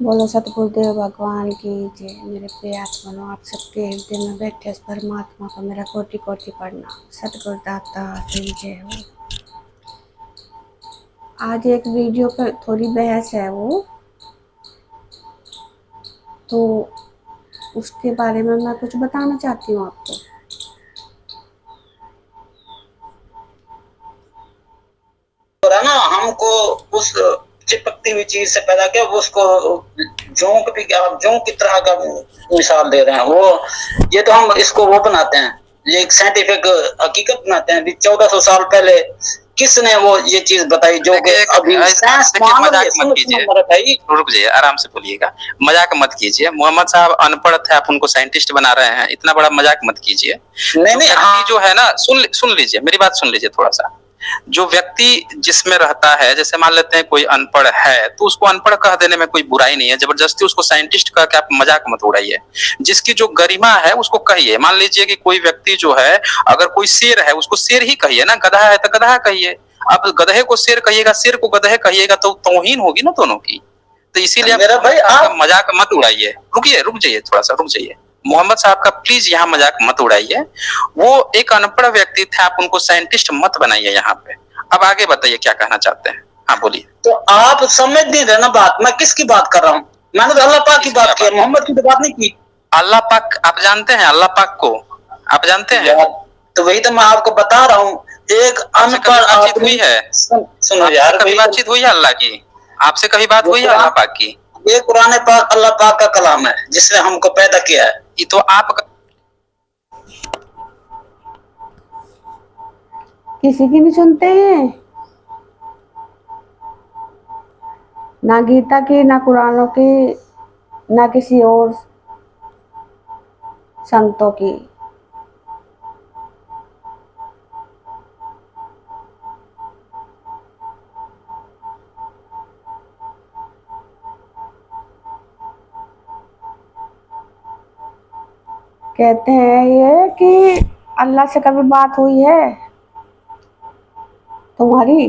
बोलो सतगुरुदेव भगवान की जय। मेरे प्रिय आत्मनो, आप सबके हृदय में बैठे उस परमात्मा को मेरा कोटि कोटि प्रणाम। सतगुरु दाता की जय हो। आज एक वीडियो पर थोड़ी बहस है तो उसके बारे में मैं कुछ बताना चाहती हूँ आपको। ना हमको उस चिपकती हुई चीज से पैदा किया, वो उसको जोंक भी, आप जोंक की तरह का मिसाल दे रहे हैं। वो ये तो हम इसको वो बनाते हैं, ये एक साइंटिफिक हकीकत बनाते हैं। 1400 साल पहले किसने वो ये चीज बताई जो कि अभी साइंस मान रही है। सुनो सुनो मेरा भाई, रुक जाइए, आराम से बोलिएगा, मजाक मत कीजिए। मोहम्मद साहब अनपढ़ थे, आप उनको साइंटिस्ट बना रहे हैं, इतना बड़ा मजाक मत कीजिए। नहीं नहीं, व्यक्ति जो है ना, सुन लीजिए, मेरी बात सुन लीजिए थोड़ा सा। जो व्यक्ति जिसमें रहता है, जैसे मान लेते हैं कोई अनपढ़ है, तो उसको अनपढ़ कह देने में कोई बुराई नहीं है। जबरदस्ती उसको साइंटिस्ट कह के आप मजाक मत उड़ाइए। जिसकी जो गरिमा है उसको कहिए। मान लीजिए कि कोई व्यक्ति जो है, अगर कोई शेर है उसको शेर ही कहिए ना, गधा है तो गधा कहिए। अब गधे को शेर कहिएगा, शेर को गधे कहिएगा तो तौहीन होगी ना दोनों की। तो इसीलिए मेरा भाई आप मजाक मत उड़ाइए। रुक जाइए, थोड़ा सा रुक जाइए। मोहम्मद साहब का प्लीज यहाँ मजाक मत उड़ाइए। वो एक अनपढ़ व्यक्ति थे, आप उनको साइंटिस्ट मत बनाइए यहाँ पे। अब आगे बताइए क्या कहना चाहते हैं। हाँ बोलिए। तो आप समझ नहीं रहे ना बात, मैं किसकी बात कर रहा हूँ? मैंने तो अल्लाह पाक की बात की, मोहम्मद की तो बात नहीं की। अल्लाह पाक आप जानते हैं? अल्लाह पाक को आप जानते हैं? तो वही तो मैं आपको बता रहा हूँ। एक अनपढ़ बातचीत हुई है? सुनो यार, कभी बातचीत हुई है अल्लाह की? आपसे कभी बात हुई है अल्लाह पाक की? ये कुरान पाक अल्लाह पाक का कलाम है जिसने हमको पैदा किया है। ये तो आप किसी की नहीं सुनते हैं, ना गीता की, ना कुरानों की, ना किसी और संतों की। कहते हैं ये कि अल्लाह से कभी बात हुई है तुम्हारी?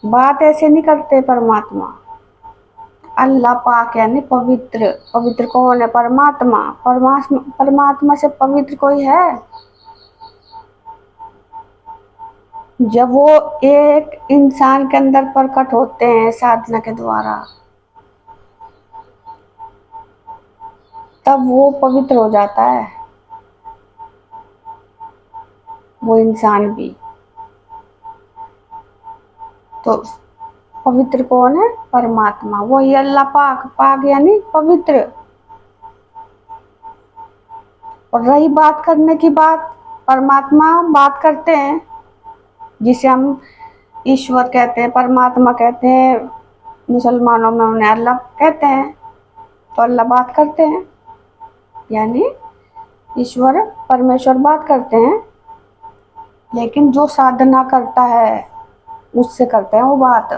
बात ऐसे नहीं करते परमात्मा। अल्लाह पाक यानी पवित्र। पवित्र कौन है? परमात्मा। परमात्मा से पवित्र कोई है? जब वो एक इंसान के अंदर प्रकट होते हैं साधना के द्वारा, तब वो पवित्र हो जाता है, वो इंसान भी। तो पवित्र कौन है? परमात्मा। वही अल्लाह पाक। पाक यानी पवित्र। और रही बात करने की बात, परमात्मा बात करते हैं, जिसे हम ईश्वर कहते हैं, परमात्मा कहते हैं। मुसलमानों में उन्हें अल्लाह कहते हैं। तो अल्लाह बात करते हैं, यानी ईश्वर परमेश्वर बात करते हैं। लेकिन जो साधना करता है उससे करते हैं वो बात,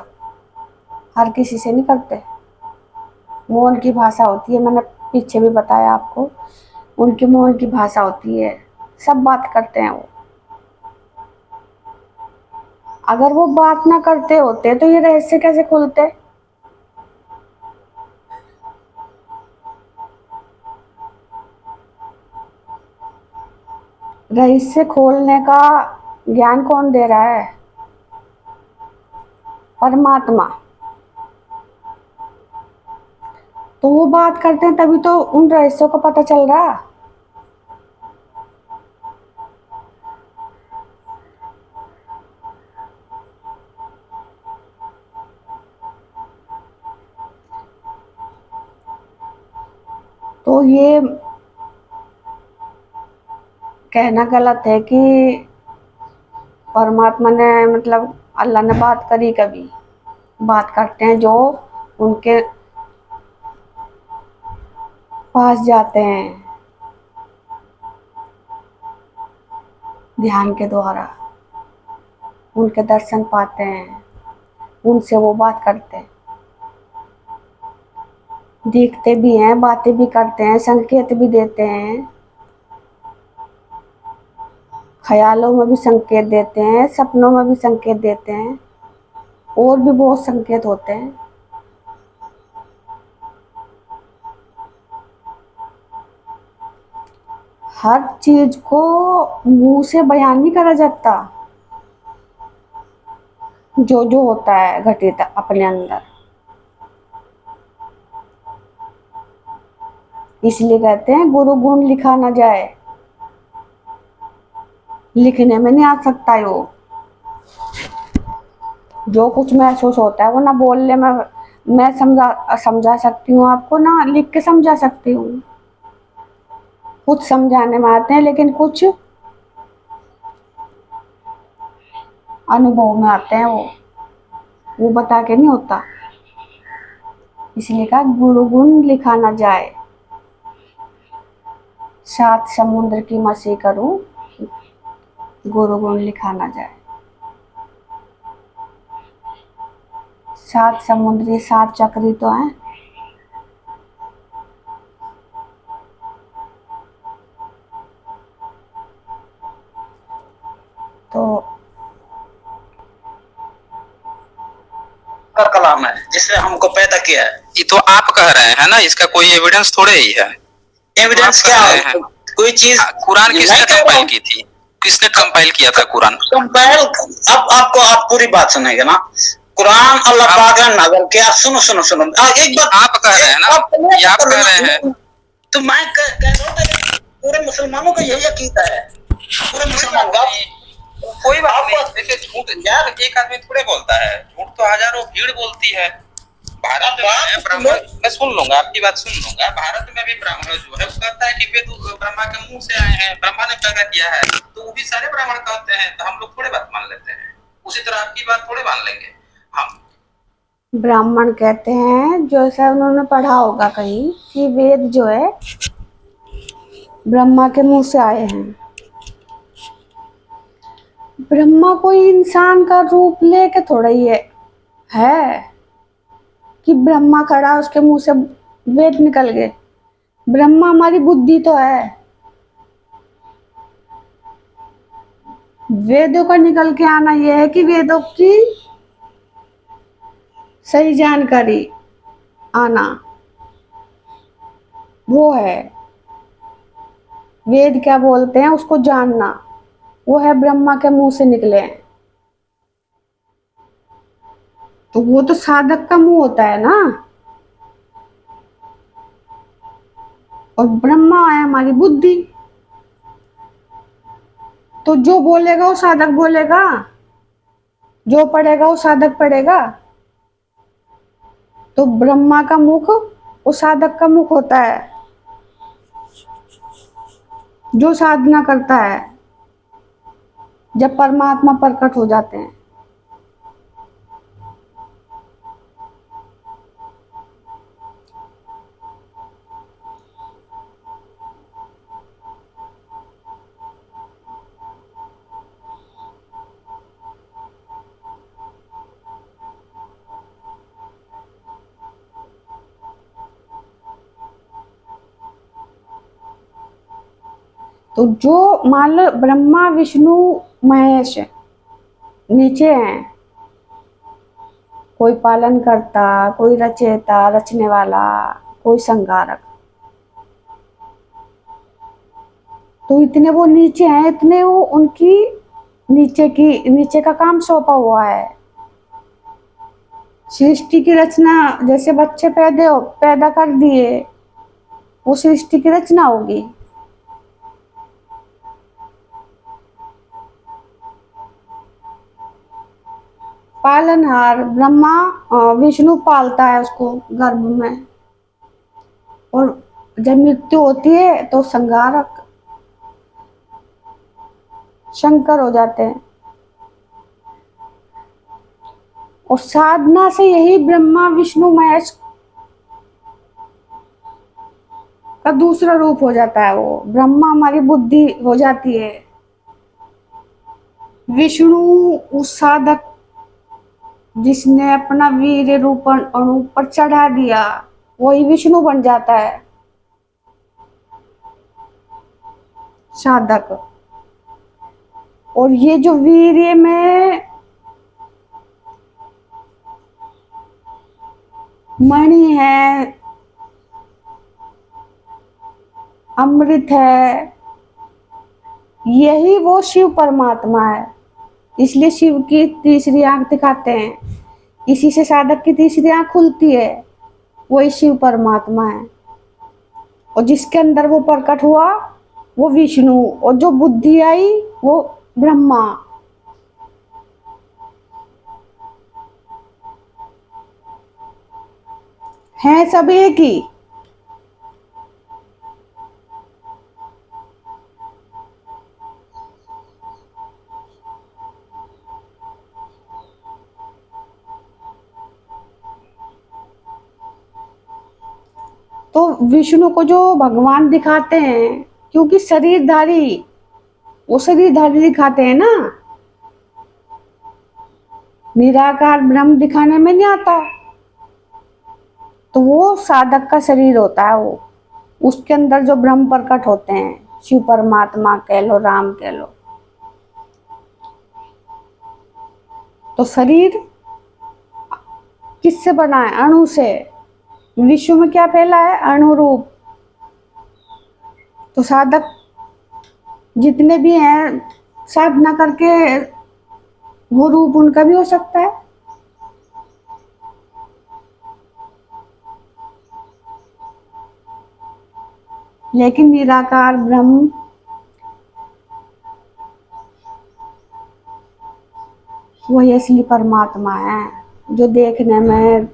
हर किसी से नहीं करते। वो उनकी भाषा होती है, मैंने पीछे भी बताया आपको। उनकी मौन की भाषा होती है, सब बात करते हैं वो। अगर वो बात ना करते होते तो ये रहस्य कैसे खुलते? रहस्य खोलने का ज्ञान कौन दे रहा है? परमात्मा। तो वो बात करते हैं तभी तो उन रहस्यों को पता चल रहा। तो ये कहना गलत है कि परमात्मा ने, मतलब अल्लाह ने बात करी। कभी बात करते हैं जो उनके पास जाते हैं ध्यान के द्वारा, उनके दर्शन पाते हैं, उनसे वो बात करते हैं। दिखते भी हैं, बातें भी करते हैं, संकेत भी देते हैं, ख्यालों में भी संकेत देते हैं, सपनों में भी संकेत देते हैं, और भी बहुत संकेत होते हैं। हर चीज को मुंह से बयान नहीं करा जाता, जो जो होता है घटित अपने अंदर। इसलिए कहते हैं गुरु गुण लिखा ना जाए, लिखने में नहीं आ सकता है वो। जो कुछ महसूस होता है वो ना बोलने में मैं समझा सकती हूँ आपको, ना लिख के समझा सकती हूँ। कुछ समझाने में आते हैं लेकिन कुछ अनुभव में आते हैं, वो बता के नहीं होता। इसलिए कहा गुरु गुण लिखा ना जाए, सात समुद्र की मसी करूं, गुरु गुण लिखा ना जाए। सात समुद्री सात चक्री तो हैं। तो का कलाम है जिसने हमको पैदा किया है। ये तो आप कह रहे हैं ना, इसका कोई एविडेंस थोड़े ही है। एविडेंस आप क्या कह है? रहे हैं। कोई चीज कुरान किसने नहीं कह रहा कंपाइल हूं। की थी? किसने कंपाइल किया था कुरान? कंपाइल अब आपको आप पूरी बात सुनेंगे ना। कुरान अल्लाह पाक ने नाज़िल किया। सुनो सुनो सुनो, एक बात आप कह रहे हैं ना, ये आप कह रहे हैं। तो मैं कह रहा हूँ पूरे मुसलमानों का यही अकीदा है। पूरे मुसलमान का कोई बात नहीं। देखिए झूठ यार एक आदमी थोड़े बोलता है, झूठ तो हजारों भीड़ बोलती है। भारत में ब्राह्मण, मैं सुन लूंगा आपकी बात, सुन लूंगा। भारत में भी ब्राह्मण जो है वो कहता है कि वेद ब्रह्मा के मुंह से आए हैं, ब्रह्मा ने पैदा किया है, तो वो भी सारे ब्राह्मण कहते हैं, तो हम लोग थोड़े बात मान लेते हैं। उसी तरह आपकी बात थोड़े मान लेंगे हम। ब्राह्मण कहते हैं, जो ऐसा उन्होंने पढ़ा होगा कहीं कि वेद जो है ब्रह्मा के मुंह से आए हैं। ब्रह्मा कोई इंसान का रूप लेके थोड़ा ही है कि ब्रह्मा खड़ा उसके मुंह से वेद निकल गए। ब्रह्मा हमारी बुद्धि तो है, वेदों का निकल के आना यह है कि वेदों की सही जानकारी आना, वो है वेद क्या बोलते हैं उसको जानना, वो है ब्रह्मा के मुंह से निकले हैं। तो वो तो साधक का मुंह होता है ना, और ब्रह्मा है हमारी बुद्धि। तो जो बोलेगा वो साधक बोलेगा, जो पढ़ेगा वो साधक पढ़ेगा। तो ब्रह्मा का मुख वो साधक का मुख होता है, जो साधना करता है जब परमात्मा प्रकट हो जाते हैं। तो जो मान लो ब्रह्मा विष्णु महेश नीचे हैं, कोई पालन करता, कोई रचयिता रचने वाला, कोई संहारक, तो इतने वो नीचे हैं, इतने वो उनकी नीचे का काम सौंपा हुआ है। सृष्टि की रचना, जैसे बच्चे पैदा कर दिए, वो सृष्टि की रचना होगी। पालनहार ब्रह्मा, विष्णु पालता है उसको गर्भ में, और जब मृत्यु होती है तो संहारक शंकर हो जाते हैं। और साधना से यही ब्रह्मा विष्णु महेश का दूसरा रूप हो जाता है। वो ब्रह्मा हमारी बुद्धि हो जाती है, विष्णु उस साधक जिसने अपना वीर रूप अणु पर चढ़ा दिया, वही विष्णु बन जाता है साधक। और ये जो वीर्य में मणि है, अमृत है, यही वो शिव परमात्मा है। इसलिए शिव की तीसरी आंख दिखाते हैं, इसी से साधक की तीसरी आंख खुलती है, वही शिव परमात्मा है। और जिसके अंदर वो प्रकट हुआ वो विष्णु, और जो बुद्धि आई वो ब्रह्मा। हैं सब एक ही। तो विष्णु को जो भगवान दिखाते हैं, क्योंकि शरीरधारी, वो शरीरधारी दिखाते हैं ना, निराकार ब्रह्म दिखाने में नहीं आता। तो वो साधक का शरीर होता है, वो उसके अंदर जो ब्रह्म प्रकट होते हैं, शिव परमात्मा कह लो, राम कह लो। तो शरीर किससे बना है? अणु से। विश्व में क्या फैला है? अणु रूप। तो साधक जितने भी हैं, साधना करके वो रूप उनका भी हो सकता है। लेकिन निराकार ब्रह्म वही असली परमात्मा है, जो देखने में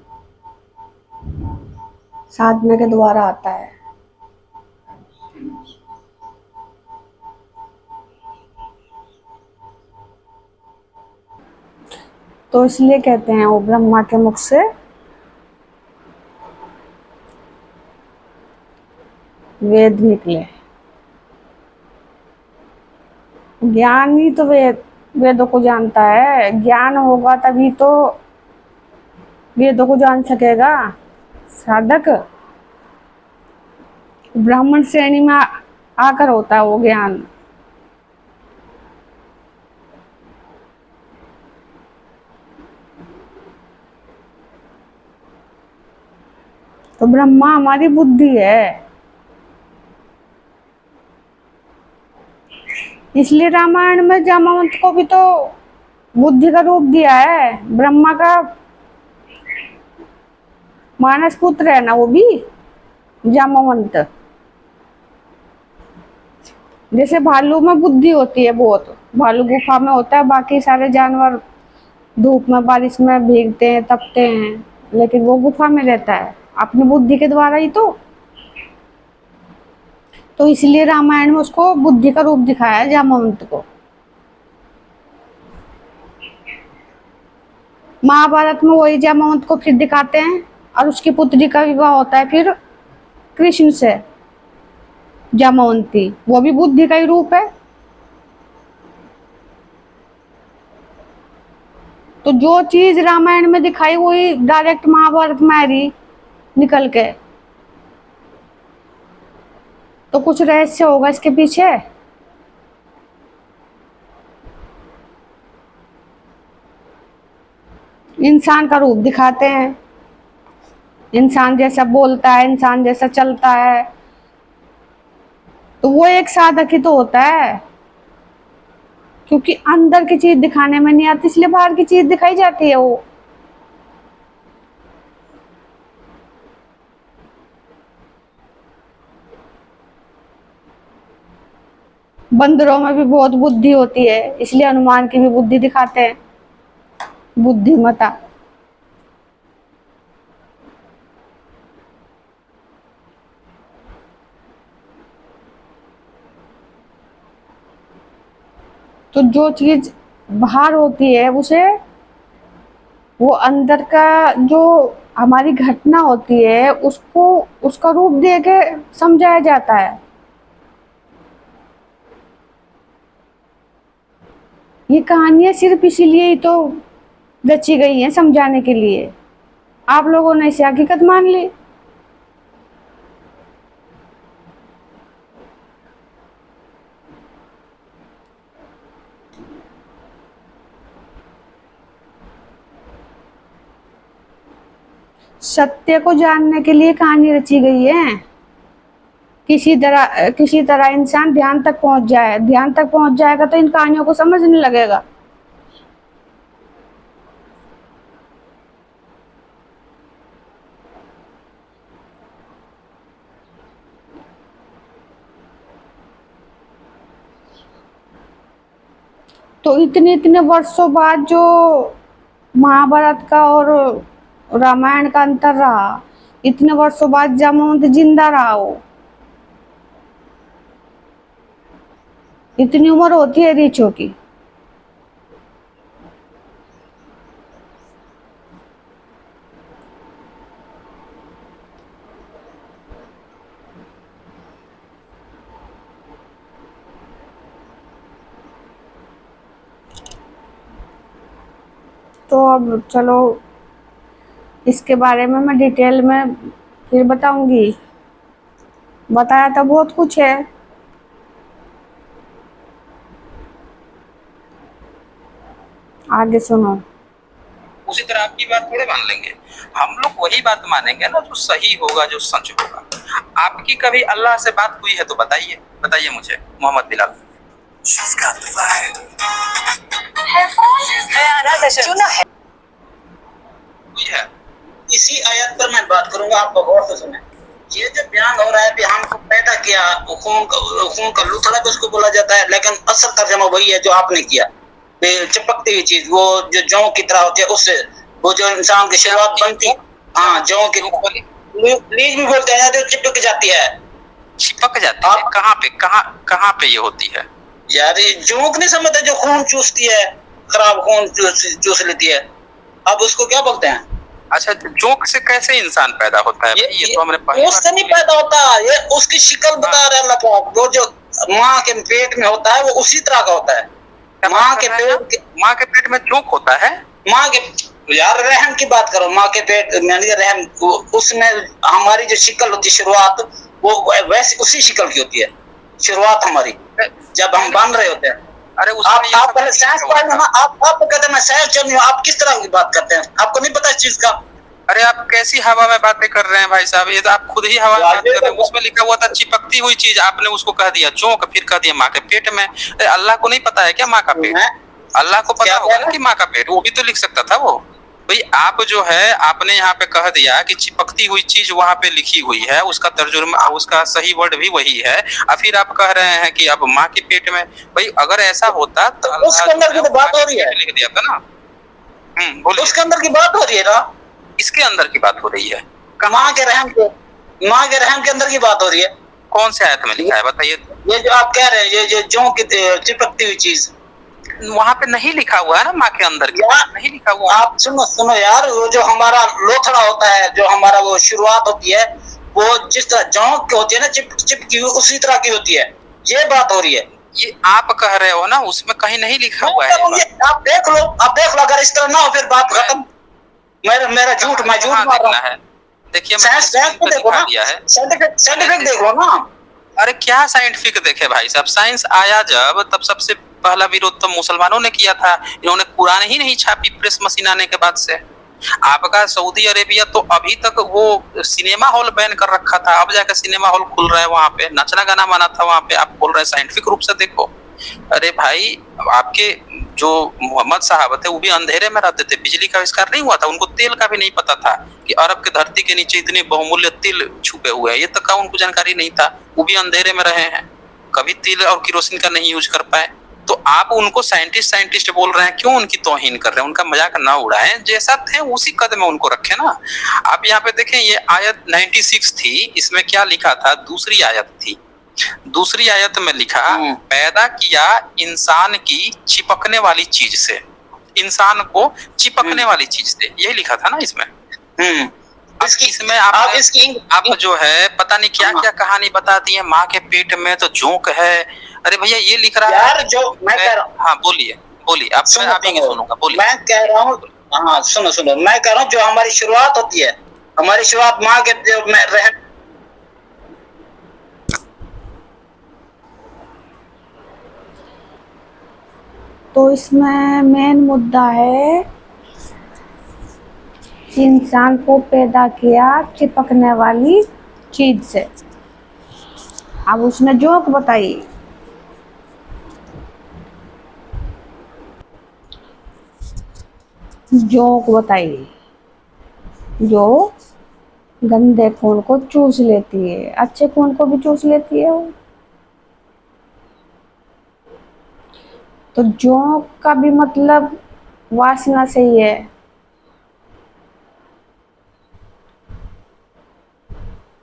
साधना के द्वारा आता है। तो इसलिए कहते हैं वो ब्रह्मा के मुख से वेद निकले। ज्ञान ही तो वेदों को जानता है। ज्ञान होगा तभी तो वेदों को जान सकेगा साधक। ब्राह्मण श्रेणी में आकर होता है वो ज्ञान। तो ब्रह्मा हमारी बुद्धि है। इसलिए रामायण में जामवंत को भी तो बुद्धि का रूप दिया है। ब्रह्मा का मानस पुत्र है ना वो भी, जामवंत। जैसे भालू में बुद्धि होती है बहुत, भालू गुफा में होता है, बाकी सारे जानवर धूप में बारिश में भीगते हैं, तपते हैं, लेकिन वो गुफा में रहता है अपनी बुद्धि के द्वारा ही तो इसलिए रामायण में उसको बुद्धि का रूप दिखाया है, जामवंत को। महाभारत में वही जामवंत को फिर दिखाते हैं, और उसकी पुत्री का विवाह होता है फिर कृष्ण से। जामवंती वो भी बुद्धि का ही रूप है। तो जो चीज रामायण में दिखाई वही डायरेक्ट महाभारत में आ रही निकल के। तो कुछ रहस्य होगा इसके पीछे। इंसान का रूप दिखाते हैं, इंसान जैसा बोलता है, इंसान जैसा चलता है, तो वो एक साधक ही तो होता है। क्योंकि अंदर की चीज दिखाने में नहीं आती, इसलिए बाहर की चीज दिखाई जाती है। वो बंदरों में भी बहुत बुद्धि होती है, इसलिए हनुमान की भी बुद्धि दिखाते हैं, बुद्धिमता। तो जो चीज बाहर होती है उसे वो अंदर का जो हमारी घटना होती है उसको उसका रूप दे के समझाया जाता है। ये कहानियां सिर्फ इसीलिए ही तो रची गई हैं, समझाने के लिए। आप लोगों ने इसे हकीकत मान ली। सत्य को जानने के लिए कहानी रची गई है। किसी तरह इंसान ध्यान तक पहुंच जाए, ध्यान तक पहुंच जाएगा तो इन कहानियों को समझने लगेगा। तो इतने इतने वर्षों बाद जो महाभारत का और रामायण का अंतर रहा, इतने वर्षों बाद जामवंत जिंदा रहा हो, इतनी उम्र होती है ऋषियों की। तो अब चलो इसके बारे में मैं डिटेल में फिर बताऊंगी। बताया तो बहुत कुछ है। आगे सुनो। उसी तरह आपकी बात थोड़े मान लेंगे, हम लोग वही बात मानेंगे ना जो सही होगा, जो सच होगा। आपकी कभी अल्लाह से बात हुई है तो बताइए, बताइए मुझे मोहम्मद बिलाल। हुई है? इसी आयत पर मैं बात करूंगा, आप गौर से सुने। ये जो बयान हो रहा है कि हमको पैदा किया, खून का लूथड़ा भी उसको बोला जाता है, लेकिन असल तर्जमा वही है जो आपने किया। चिपकती हुई चीज, वो जो जौ की तरह होती है, उससे वो जो इंसान की शुरुआत बनती है, हाँ जौ की लीज भी बोलते हैं, जो चिपक जाती है। चिपक जाती है? कहाँ पे ये होती है यार? ये जोंक नहीं समझते, जो खून चूसती है, खराब खून चूस लेती है। अब उसको क्या बोलते हैं? अच्छा, जोंक से कैसे इंसान पैदा होता है? ये तो हमने उससे नहीं पैदा होता, ये उसकी शिक्ल बता रहे अल्लाह पाक। वो जो माँ के पेट में होता है वो उसी तरह का होता है। माँ के पेट में जोंक होता है? माँ के, यार रहम की बात करो, माँ के पेट में रहम, उसमें हमारी जो शिक्ल होती है शुरुआत, वो वैसे उसी शिक्ल की होती है शुरुआत हमारी, जब हम बन रहे होते हैं। अरे आप पहले साइंस पढ़ लो ना। आप कहते हैं मैं साइंस चल रही हूँ, आप किस तरह की बात करते हैं? आपको नहीं पता इस चीज का? अरे आप कैसी हवा में बातें कर रहे हैं भाई साहब? ये तो आप खुद ही हवा में बात कर रहे हैं। उसमें लिखा हुआ था चिपकती हुई चीज, आपने उसको कह दिया जोंक, फिर कह दिया माँ के पेट में। अल्लाह को नहीं पता है क्या माँ का पेट? अल्लाह को पता होगा ना कि माँ का पेट, वो भी तो लिख सकता था वो। भाई आप जो है, आपने यहाँ पे कह दिया कि चिपकती हुई चीज वहां पे लिखी हुई है, उसका तर्जुमा, उसका सही वर्ड भी वही है, और फिर आप कह रहे हैं कि अब माँ के पेट में। भाई अगर ऐसा होता तो उसके अंदर की तो बात हो रही है, लिख दिया था ना। बोलिए। उसके अंदर की बात हो रही है ना? इसके अंदर की बात हो रही है? माँ के रहम के अंदर की बात हो रही है। कौन से आयत में लिखा है बताइए? ये जो आप कह रहे हैं, ये जो जों की चिपकती हुई चीज, वहां पे नहीं लिखा हुआ है ना माँ के अंदर की, नहीं लिखा हुआ। आप सुनो यार, वो जो हमारा लोथड़ा होता है, जो हमारा वो शुरुआत होती है, वो जिस तरह जौ की होती है ना, चिपकी हुई, उसी तरह की होती है। ये बात हो रही है। ये आप कह रहे हो ना, उसमें कहीं नहीं लिखा हुआ है। आप देख लो, अगर इस तरह ना हो फिर बात खत्म। मेरा झूठ, मैं झूठ मार रहा हूं। देखिए साइंस देखो ना, साइंटिफिक देखो ना। अरे क्या साइंटिफिक देखे भाई साहब? साइंस आया जब, तब सबसे पहला विरोध तो मुसलमानों ने किया था। इन्होंने कुरान ही नहीं छापी प्रेस मशीन आने के बाद से। आपका सऊदी अरेबिया तो अभी तक वो सिनेमा हॉल बैन कर रखा था, अब जाकर सिनेमा हॉल खुल रहा है, वहां पे नचना गाना बना था वहां पे, आप बोल रहे हैं साइंटिफिक रूप से देखो। अरे भाई, आपके जो मोहम्मद साहब थे वो भी अंधेरे में रहते थे, बिजली का आविष्कार नहीं हुआ था, उनको तेल का भी नहीं पता था कि अरब के धरती के नीचे इतने बहुमूल्य तेल छुपे हुए हैं, ये तक का उनको जानकारी नहीं था। वो भी अंधेरे में रहे हैं, कभी तेल और केरोसिन का नहीं यूज कर पाए। तो आप उनको साइंटिस्ट बोल रहे हैं, क्यों उनकी तौहीन कर रहे हैं? उनका मजाक ना उड़ाएं, जैसा थे उसी कद में उनको रखें ना। आप यहाँ पे देखें, ये आयत 96 थी, इसमें क्या लिखा था? दूसरी आयत थी, दूसरी आयत में लिखा, पैदा किया इंसान की चिपकने वाली चीज से, इंसान को चिपकने वाली चीज से, यही लिखा था ना इसमें। इसमें आप जो है पता नहीं क्या क्या कहानी बता दी है, माँ के पेट में तो जोंक है। अरे भैया ये लिख रहा यार, है जो मैं कह रहा हूँ। हाँ बोलिए आप, मैं आप ही सुनूंगा, बोलिए। मैं कह रहा हूँ, हाँ सुनो, मैं कह रहा हूँ जो हमारी शुरुआत होती है, हमारी शुरुआत माँ के में रह। तो इसमें मेन मुद्दा है, इंसान को पैदा किया चिपकने वाली चीज से। अब उसने जोक बताई। जोक बताई जो गंदे खून को चूस लेती है, अच्छे खून को भी चूस लेती है वो। तो जोक का भी मतलब वासना से ही है।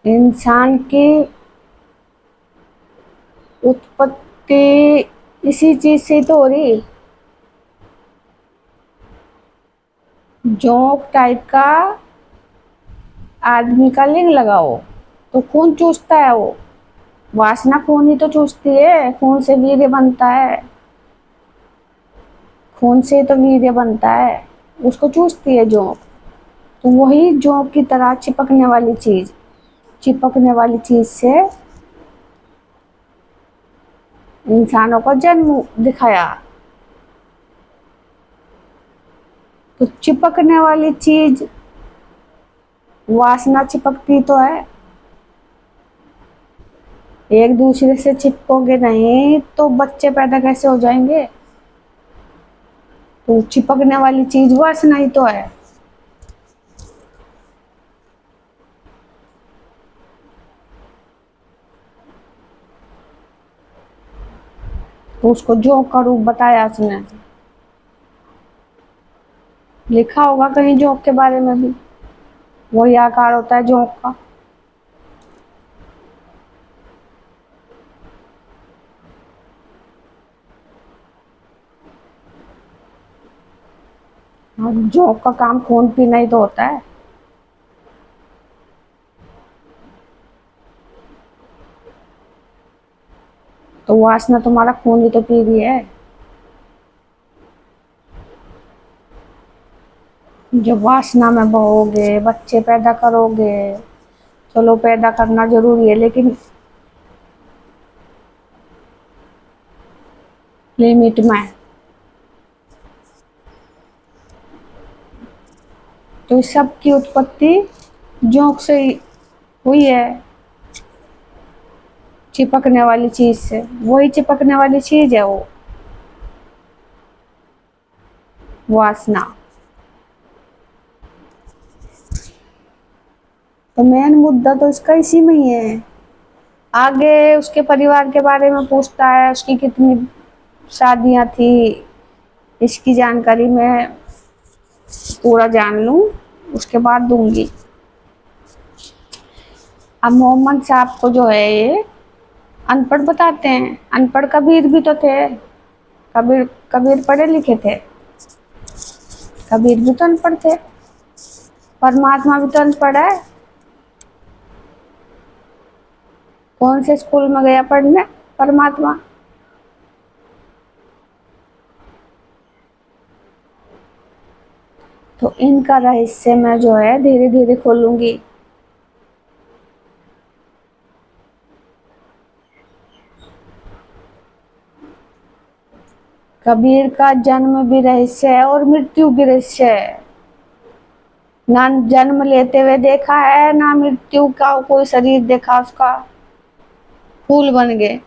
इंसान की उत्पत्ति इसी चीज से ही तो हो रही। जोंक टाइप का आदमी का लिंग लगाओ तो खून चूसता है वो। वासना खून ही तो चूसती है, खून से वीर्य बनता है, खून से तो वीर्य बनता है, उसको चूसती है जोंक। तो वही जोंक की तरह चिपकने वाली चीज, चिपकने वाली चीज से इंसानों का जन्म दिखाया। तो चिपकने वाली चीज वासना चिपकती तो है। एक दूसरे से चिपकोगे नहीं तो बच्चे पैदा कैसे हो जाएंगे। तो चिपकने वाली चीज वासना ही तो है। तो उसको जोक का रूप बताया उसने। लिखा होगा कहीं जोक के बारे में भी, वही आकार होता है जोक का। और जोक का काम खून पीना ही तो होता है। तो वासना तुम्हारा खून ही तो पी रही है। जब वासना में बहोगे, बच्चे पैदा करोगे, चलो पैदा करना जरूरी है लेकिन लिमिट में। तो इस सब की उत्पत्ति जोंक से ही हुई है, चिपकने वाली चीज से। वही चिपकने वाली चीज है वो वासना। तो मेन मुद्दा तो इसका इसी में ही है। आगे उसके परिवार के बारे में पूछता है, उसकी कितनी शादियां थी, इसकी जानकारी मैं पूरा जान लूं उसके बाद दूंगी। अब मोहम्मद साहब को जो है ये अनपढ़ बताते हैं। अनपढ़ कबीर भी तो थे। कबीर कबीर पढ़े लिखे थे, कबीर भी तो अनपढ़ थे। परमात्मा भी तो अनपढ़ है। कौन से स्कूल में गया पढ़ने परमात्मा। तो इनका रहस्य मैं जो है धीरे धीरे खोलूंगी। कबीर का जन्म भी रहस्य है और मृत्यु भी रहस्य है। ना जन्म लेते हुए देखा है, ना मृत्यु का कोई शरीर देखा उसका, फूल बन गए।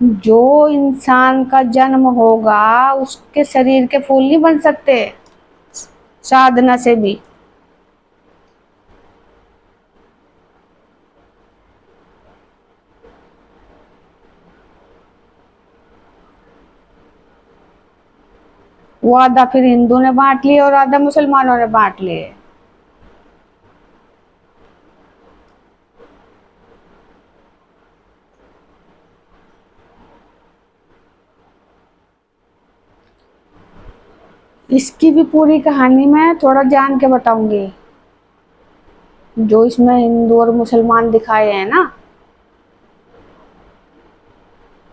जो इंसान का जन्म होगा उसके शरीर के फूल नहीं बन सकते साधना से भी। वो आधा फिर हिंदू ने बांट लिए और आधा मुसलमानों ने बांट लिए। इसकी भी पूरी कहानी मैं थोड़ा जान के बताऊंगी। जो इसमें हिंदू और मुसलमान दिखाए हैं ना,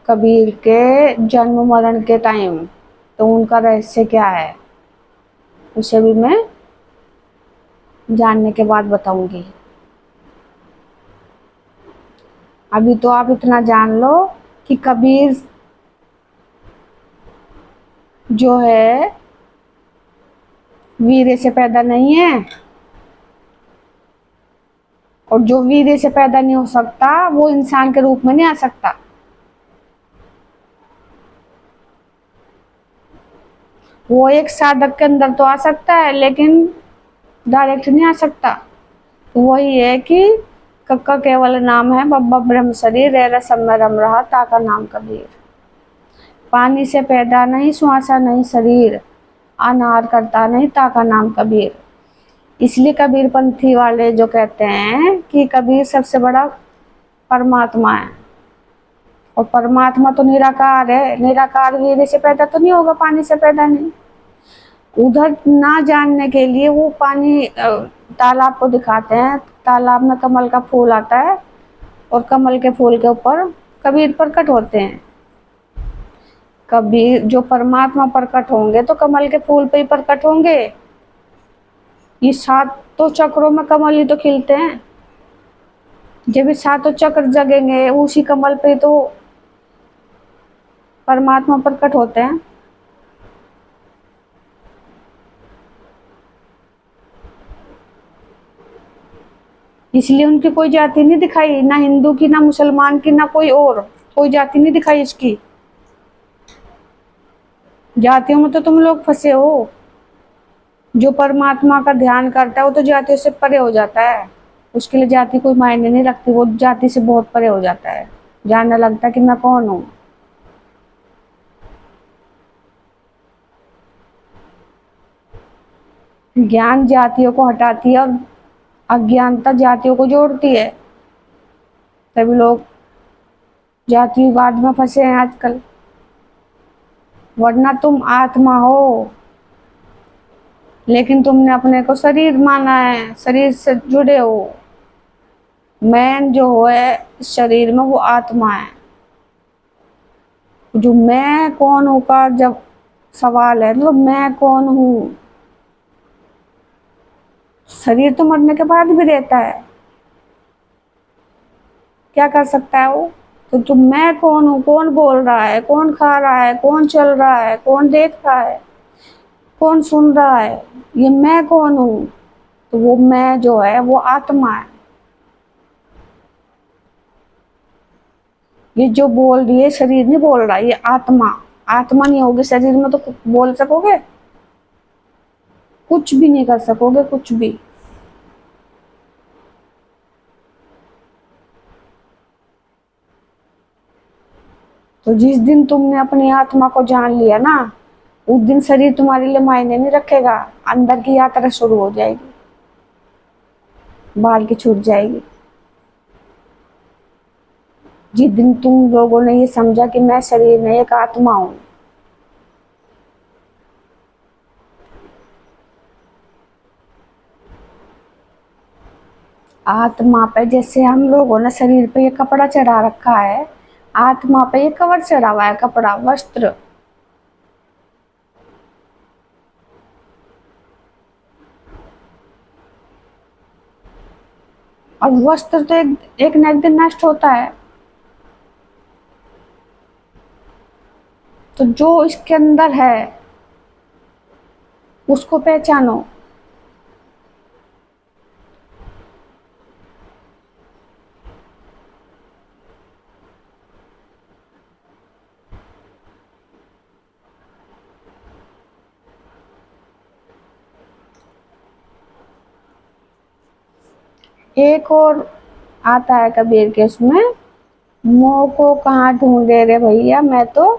कबीर के जन्म मरण के टाइम, तो उनका रहस्य क्या है उसे भी मैं जानने के बाद बताऊंगी। अभी तो आप इतना जान लो कि कबीर जो है वीर्य से पैदा नहीं है, और जो वीर्य से पैदा नहीं हो सकता वो इंसान के रूप में नहीं आ सकता। वो एक साधक के अंदर तो आ सकता है लेकिन डायरेक्ट नहीं आ सकता। तो वही है कि कक्का केवल नाम है, बब्बा ब्रह्म शरीर, रे रसम में रम रहा, ताका नाम कबीर। पानी से पैदा नहीं, सुहासा नहीं शरीर, अनार करता नहीं, ताका नाम कबीर। इसलिए कबीर पंथी वाले जो कहते हैं कि कबीर सबसे बड़ा परमात्मा है, और परमात्मा तो निराकार है। निराकार वीर्य से पैदा तो नहीं होगा, पानी से पैदा नहीं। उधर ना जानने के लिए वो पानी तालाब को दिखाते हैं। तालाब में कमल का फूल आता है और कमल के फूल के ऊपर कबीर प्रकट होते हैं। कबीर जो परमात्मा प्रकट होंगे तो कमल के फूल पे ही प्रकट होंगे। ये सातों चक्रों में कमल ही तो खिलते हैं। जब ये सातों चक्र जगेंगे उसी कमल पे तो परमात्मा प्रकट होते हैं। इसलिए उनकी कोई जाति नहीं दिखाई, ना हिंदू की, ना मुसलमान की, ना कोई जाति नहीं दिखाई इसकी। जातियों में तो तुम लोग फंसे हो। जो परमात्मा का ध्यान करता है वो तो जातियों से परे हो जाता है। उसके लिए जाति कोई मायने नहीं रखती, वो जाति से बहुत परे हो जाता है, जानने लगता है कि मैं कौन हूँ। ज्ञान जातियों को हटाती है और अज्ञानता जातियों को जोड़ती है। सभी लोग जातिवाद में फंसे हैं आजकल, वरना तुम आत्मा हो लेकिन तुमने अपने को शरीर माना है, शरीर से जुड़े हो। मैं जो है शरीर में वो आत्मा है। जो मैं कौन हूँ का जब सवाल है तो मैं कौन हूँ, शरीर तो मरने के बाद भी रहता है, क्या कर सकता है वो। तो मैं कौन हूँ, कौन बोल रहा है, कौन खा रहा है, कौन चल रहा है, कौन देख रहा है, कौन सुन रहा है, ये मैं कौन हूँ। तो वो मैं जो है वो आत्मा है। ये जो बोल रही है शरीर नहीं बोल रहा, ये आत्मा। आत्मा नहीं होगी शरीर में तो बोल सकोगे? कुछ भी नहीं कर सकोगे, कुछ भी। तो जिस दिन तुमने अपनी आत्मा को जान लिया ना, उस दिन शरीर तुम्हारे लिए मायने नहीं रखेगा। अंदर की यात्रा शुरू हो जाएगी, बाहर की छूट जाएगी। जिस दिन तुम लोगों ने ये समझा कि मैं शरीर नहीं एक आत्मा हूं, आत्मा पे जैसे हम लोगों ने शरीर पे ये कपड़ा चढ़ा रखा है, आत्मा पे ये कवर चढ़ा हुआ है, कपड़ा, वस्त्र। और वस्त्र तो एक न एक दिन नष्ट होता है। तो जो इसके अंदर है उसको पहचानो। एक और आता है कबीर के उसमें, मोह को कहाँ ढूंढे रे भैया, मैं तो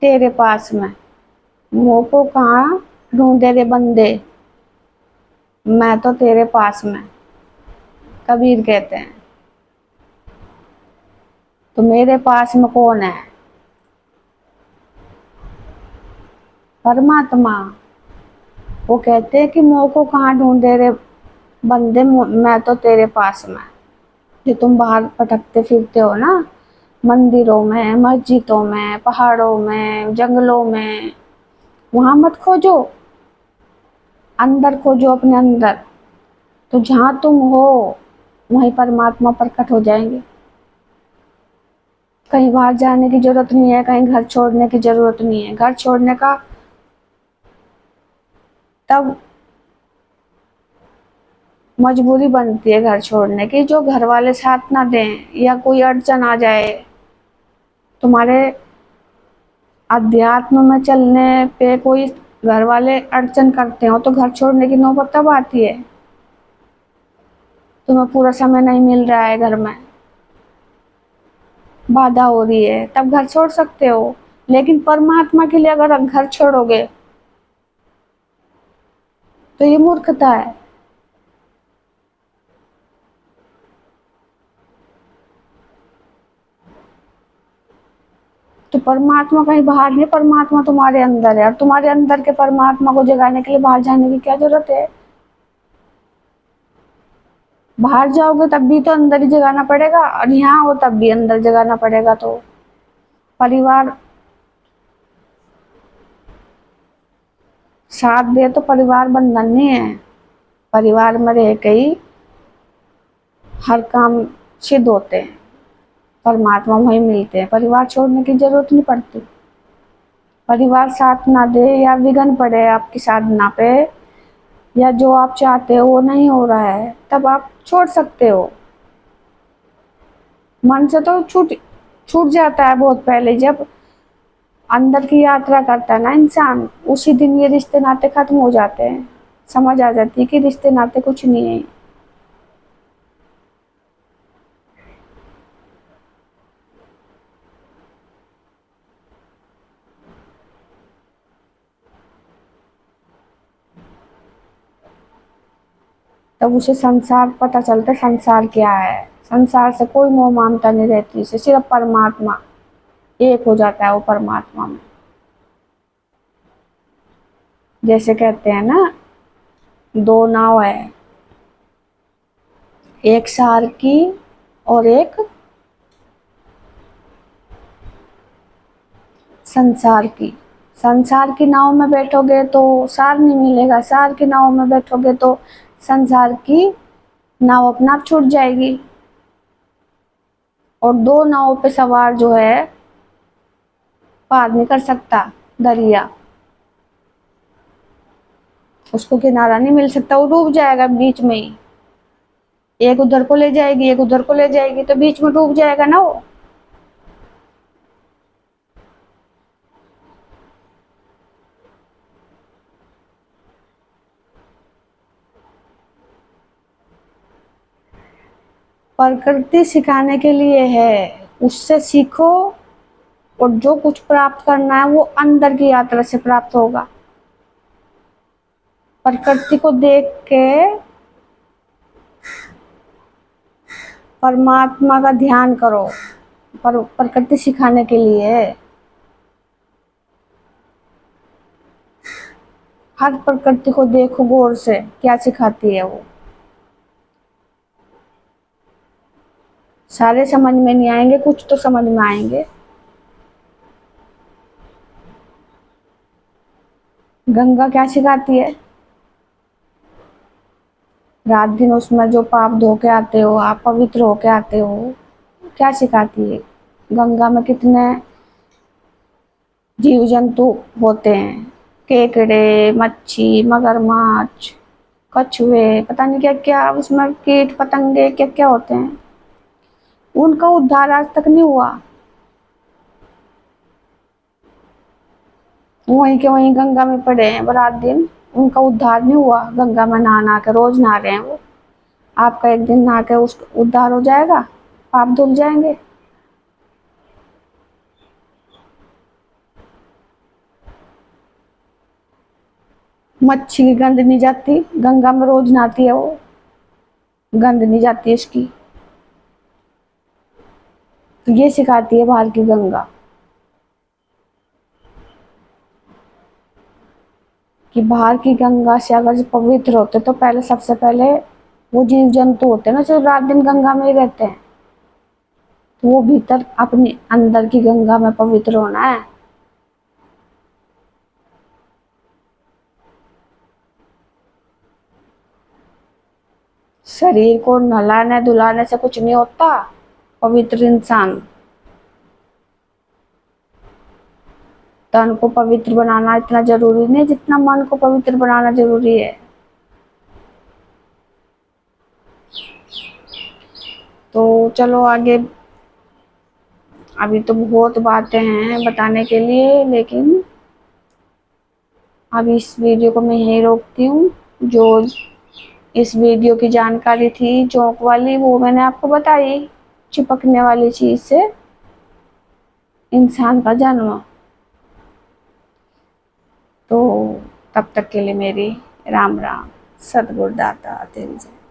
तेरे पास में। मोह को कहाँ ढूंढे रे बंदे, मैं तो तेरे पास में, कबीर कहते हैं। तो मेरे पास में कौन है? परमात्मा। वो कहते हैं कि मोह को कहाँ ढूंढे रे बंदे, मैं तो तेरे पास में। जो तुम बाहर भटकते फिरते हो ना, मंदिरों में, मस्जिदों में, पहाड़ों में, जंगलों में, वहां मत खोजो, अंदर खोजो, अपने अंदर। तो जहां तुम हो वहीं परमात्मा प्रकट हो जाएंगे। कहीं बाहर जाने की जरूरत नहीं है, कहीं घर छोड़ने की जरूरत नहीं है। घर छोड़ने का तब मजबूरी बनती है घर छोड़ने की। जो घर वाले साथ ना दें या कोई अड़चन आ जाए, तुम्हारे अध्यात्म में चलने पे कोई घर वाले अड़चन करते हो तो घर छोड़ने की नौबत तब आती है। तुम्हें पूरा समय नहीं मिल रहा है, घर में बाधा हो रही है, तब घर छोड़ सकते हो। लेकिन परमात्मा के लिए अगर घर छोड़ोगे तो ये मूर्खता है। तो परमात्मा कहीं बाहर नहीं, परमात्मा तुम्हारे अंदर है, और तुम्हारे अंदर के परमात्मा को जगाने के लिए बाहर जाने की क्या जरूरत है। बाहर जाओगे तब भी तो अंदर ही जगाना पड़ेगा, और यहाँ हो तब भी अंदर जगाना पड़ेगा। तो परिवार साथ दे तो परिवार बंधन नहीं है। परिवार में रह के ही हर काम सिद्ध होते हैं, परमात्मा वहीं मिलते हैं। परिवार छोड़ने की जरूरत नहीं पड़ती। परिवार साथ ना दे या विघ्न पड़े आपकी साधना पे, या जो आप चाहते हो वो नहीं हो रहा है, तब आप छोड़ सकते हो। मन से तो छूट छूट जाता है बहुत पहले। जब अंदर की यात्रा करता है ना इंसान, उसी दिन ये रिश्ते नाते खत्म हो जाते हैं। समझ आ जाती है कि रिश्ते नाते कुछ नहीं है। तब उसे संसार पता चलता है, संसार क्या है। संसार से कोई मोह ममता नहीं रहती उसे, सिर्फ परमात्मा एक हो जाता है वो परमात्मा में। जैसे कहते हैं ना, दो नाव है, एक सार की और एक संसार की। संसार की नाव में बैठोगे तो सार नहीं मिलेगा, सार की नाव में बैठोगे तो संसार की नाव अपना आप छूट जाएगी। और दो नाव पे सवार जो है पार नहीं कर सकता दरिया, उसको किनारा नहीं मिल सकता, वो डूब जाएगा बीच में ही। एक उधर को ले जाएगी, एक उधर को ले जाएगी, तो बीच में डूब जाएगा ना वो। प्रकृति सिखाने के लिए है, उससे सीखो। और जो कुछ प्राप्त करना है वो अंदर की यात्रा से प्राप्त होगा। प्रकृति को देख के परमात्मा का ध्यान करो। पर प्रकृति सिखाने के लिए है। हर प्रकृति को देखो गौर से, क्या सिखाती है वो। सारे समझ में नहीं आएंगे, कुछ तो समझ में आएंगे। गंगा क्या सिखाती है? रात दिन उसमें जो पाप धो के आते हो, आप पवित्र होके आते हो, क्या सिखाती है? गंगा में कितने जीव जंतु होते हैं, केकड़े, मच्छी, मगरमच्छ, कछुए, पता नहीं क्या क्या उसमें कीट पतंगे क्या क्या होते हैं। उनका उद्धार आज तक नहीं हुआ। वहीं के वहीं गंगा में पड़े हैं रात दिन, उनका उद्धार नहीं हुआ। गंगा में नहा नहा के रोज नहा रहे हैं वो। आपका एक दिन नहा के उस उद्धार हो जाएगा, पाप धुल जाएंगे। मच्छी की गंध नहीं जाती, गंगा में रोज नहाती है वो, गंध नहीं जाती इसकी। तो ये सिखाती है बाहर की गंगा कि बाहर की गंगा से अगर पवित्र होते तो पहले सबसे पहले वो जीव जंतु होते हैं ना जो रात दिन गंगा में ही रहते हैं, तो वो भीतर अपने अंदर की गंगा में पवित्र होना है। शरीर को नहलाने धुलाने से कुछ नहीं होता। पवित्र इंसान तन को पवित्र बनाना इतना जरूरी नहीं जितना मन को पवित्र बनाना जरूरी है। तो चलो आगे, अभी तो बहुत बातें हैं बताने के लिए, लेकिन अब इस वीडियो को मैं यहीं रोकती हूँ। जो इस वीडियो की जानकारी थी चौंक वाली, वो मैंने आपको बताई। चिपकने वाली चीज से इंसान का जन्म। तो तब तक के लिए मेरी राम राम। सतगुरु दाता तेरी जय।